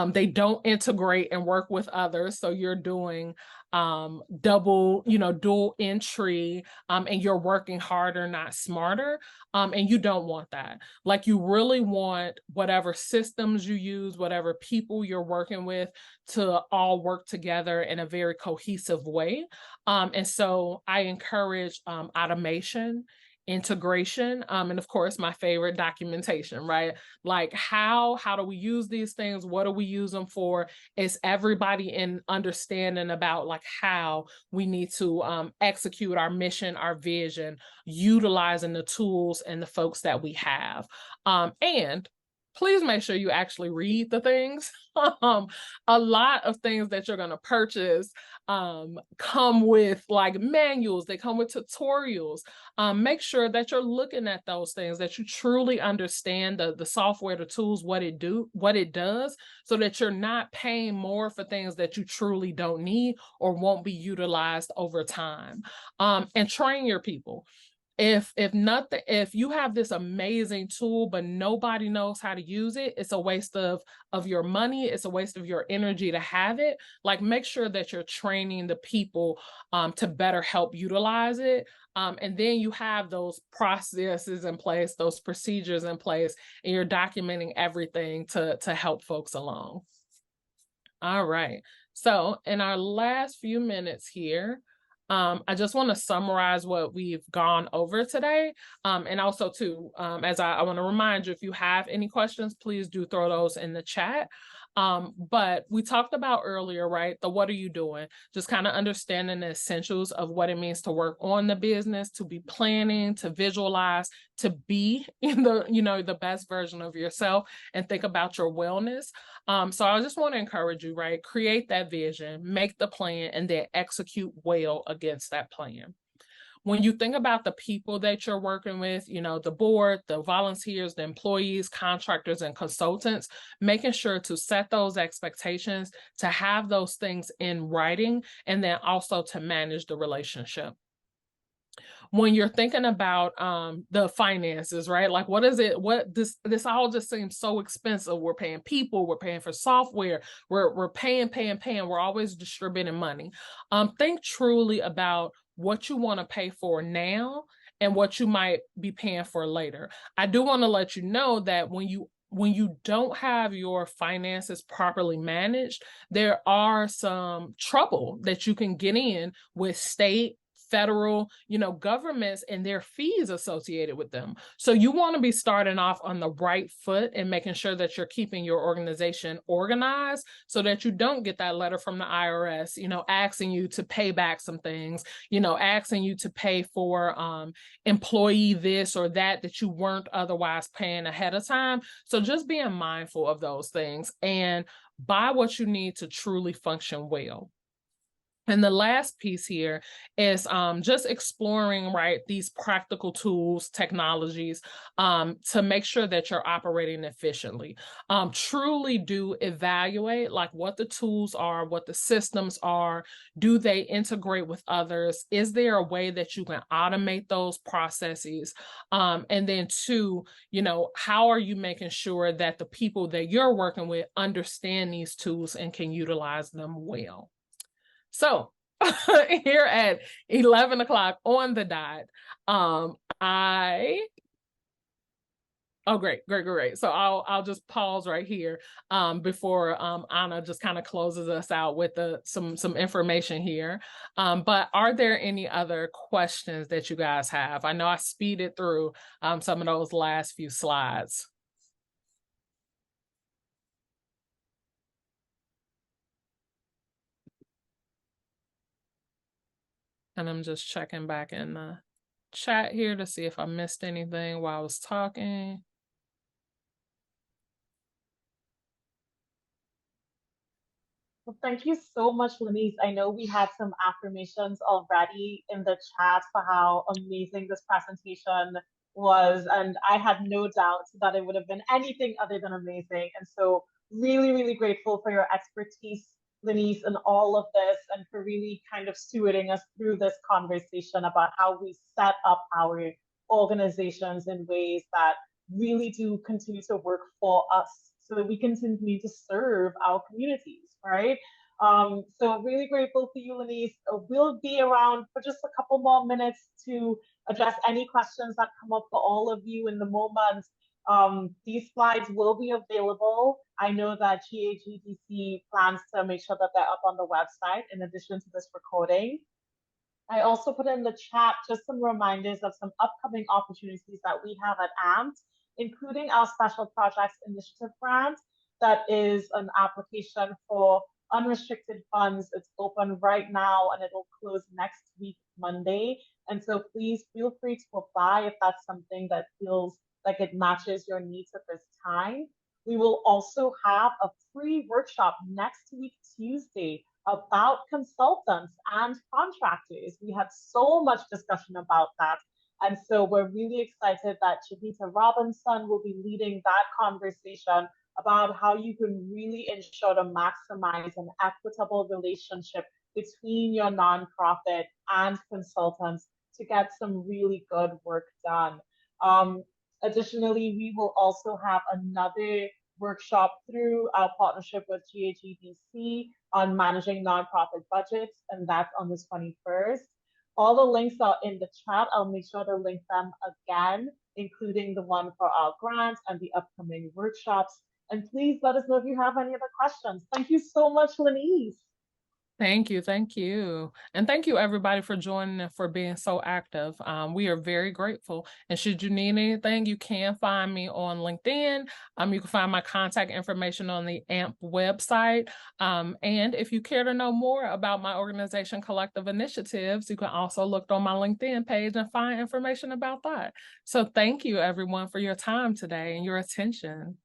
They don't integrate and work with others. So you're doing dual entry, and you're working harder, not smarter. And you don't want that. Like, you really want whatever systems you use, whatever people you're working with, to all work together in a very cohesive way. And so I encourage automation, integration, and of course, my favorite, documentation, right? Like, how do we use these things? What do we use them for? Is everybody in understanding about like how we need to execute our mission, our vision, utilizing the tools and the folks that we have. And please make sure you actually read the things. A lot of things that you're going to purchase come with like manuals, they come with tutorials. Make sure that you're looking at those things, that you truly understand the software, the tools, what it does, so that you're not paying more for things that you truly don't need or won't be utilized over time. And train your people. If you have this amazing tool, but nobody knows how to use it, it's a waste of your money. It's a waste of your energy to have it. Like, make sure that you're training the people to better help utilize it. And then you have those processes in place, those procedures in place, and you're documenting everything to help folks along. All right. So in our last few minutes here, I just want to summarize what we've gone over today. And also too, as I want to remind you, if you have any questions, please do throw those in the chat. But we talked about earlier, right? what are you doing? Just kind of understanding the essentials of what it means to work on the business, to be planning, to visualize, to be in the best version of yourself, and think about your wellness. So I just want to encourage you, right? Create that vision, make the plan, and then execute well against that plan. When you think about the people that you're working with, the board, the volunteers, the employees, contractors, and consultants, making sure to set those expectations, to have those things in writing, and then also to manage the relationship. When you're thinking about the finances, right? Like, what is it? This all just seems so expensive. We're paying people, we're paying for software, we're paying. We're always distributing money. Think truly about what you want to pay for now and what you might be paying for later. I do want to let you know that when you don't have your finances properly managed, there are some trouble that you can get in with state, federal, governments and their fees associated with them. So you want to be starting off on the right foot and making sure that you're keeping your organization organized so that you don't get that letter from the IRS, asking you to pay back some things, asking you to pay for employee this or that you weren't otherwise paying ahead of time. So just being mindful of those things and buy what you need to truly function well. And the last piece here is just exploring, right, these practical tools, technologies, to make sure that you're operating efficiently. Truly do evaluate like what the tools are, what the systems are. Do they integrate with others? Is there a way that you can automate those processes? And then two, how are you making sure that the people that you're working with understand these tools and can utilize them well? So here at 11 o'clock on the dot, great. So I'll just pause right here before Anna just kind of closes us out with some information here. But are there any other questions that you guys have? I know I speeded through some of those last few slides. And I'm just checking back in the chat here to see if I missed anything while I was talking. Well, thank you so much, Lenise. I know we had some affirmations already in the chat for how amazing this presentation was, and I had no doubt that it would have been anything other than amazing. And so really, really grateful for your expertise, Lenise, in all of this, and for really kind of stewarding us through this conversation about how we set up our organizations in ways that really do continue to work for us so that we can continue to serve our communities, right? So really grateful for you, Lenise. We'll be around for just a couple more minutes to address any questions that come up for all of you in the moment. These slides will be available. I know that GAGDC plans to make sure that they're up on the website in addition to this recording. I also put in the chat just some reminders of some upcoming opportunities that we have at AMP, including our Special Projects Initiative grant. That is an application for unrestricted funds. It's open right now and it'll close next week, Monday. And so please feel free to apply if that's something that feels like it matches your needs at this time. We will also have a free workshop next week, Tuesday, about consultants and contractors. We had so much discussion about that. And so we're really excited that Chavita Robinson will be leading that conversation about how you can really ensure to maximize an equitable relationship between your nonprofit and consultants to get some really good work done. Additionally, we will also have another workshop through our partnership with GAGDC on managing nonprofit budgets, and that's on the 21st. All the links are in the chat. I'll make sure to link them again, including the one for our grant and the upcoming workshops. And please let us know if you have any other questions. Thank you so much, Lenise. Thank you. Thank you. And thank you everybody for joining and for being so active. We are very grateful. And should you need anything, you can find me on LinkedIn. You can find my contact information on the AMP website. And if you care to know more about my organization, Collective Initiatives, you can also look on my LinkedIn page and find information about that. So thank you everyone for your time today and your attention.